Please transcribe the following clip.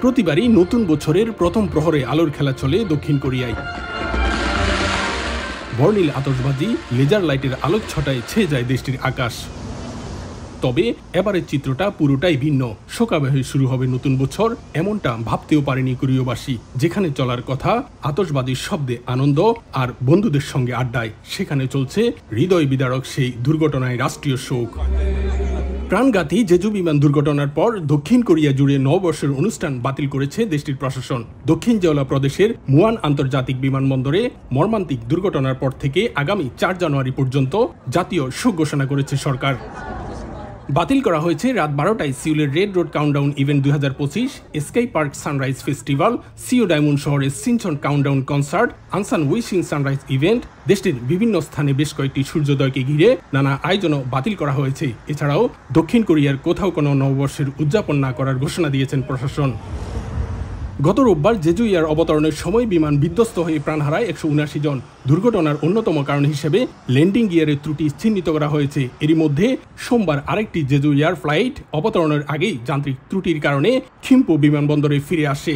প্রতিবারই নতুন বছরের প্রথম প্রহরে আলোর খেলা চলে দক্ষিণ কোরিয়ায়। বর্ণিল আতশবাজি, লেজার লাইটের আলোকছটায় ছেয়ে যায় দেশটির আকাশ। তবে এবারের চিত্রটা পুরোটাই ভিন্ন। শোকাবহে শুরু হবে নতুন বছর, এমনটা ভাবতেও পারেনি কোরীয়বাসী। যেখানে চলার কথা আতশবাজির শব্দে আনন্দ আর বন্ধুদের সঙ্গে আড্ডায়, সেখানে চলছে হৃদয় বিদারক সেই দুর্ঘটনায় রাষ্ট্রীয় শোক। প্রাণঘাতী জেজু বিমান দুর্ঘটনার পর দক্ষিণ কোরিয়া জুড়ে নববর্ষের অনুষ্ঠান বাতিল করেছে দেশটির প্রশাসন। দক্ষিণ জেওলা প্রদেশের মুয়ান আন্তর্জাতিক বিমানবন্দরে মর্মান্তিক দুর্ঘটনার পর থেকে আগামী 4 জানুয়ারি পর্যন্ত জাতীয় শোক ঘোষণা করেছে সরকার। বাতিল করা হয়েছে রাত 12টায় সিউলের red road countdown event 2025, sky park sunrise festival, সিও ডায়মন্ড শহরের Sinchon countdown concert, Ansan wishing sunrise event. দেশটির বিভিন্ন স্থানে বেশ কয়েকটি সূর্যোদয়কে ঘিরে নানা আয়োজনও বাতিল করা হয়েছে। এছাড়াও দক্ষিণ কোরিয়ার কোথাও কোনো নববর্ষের উদযাপন না করার ঘোষণা দিয়েছেন প্রশাসন। গত রোববার জেজু এয়ার অবতরণের সময় বিমান বিধ্বস্ত হয়ে প্রাণ হারায় 179 জন। দুর্ঘটনার অন্যতম কারণ হিসেবে ল্যান্ডিং গিয়ারের ত্রুটি চিহ্নিত করা হয়েছে। এরই মধ্যে সোমবার আরেকটি জেজু এয়ার ফ্লাইট অবতরণের আগেই যান্ত্রিক ত্রুটির কারণে খিম্পু বিমানবন্দরে ফিরে আসে।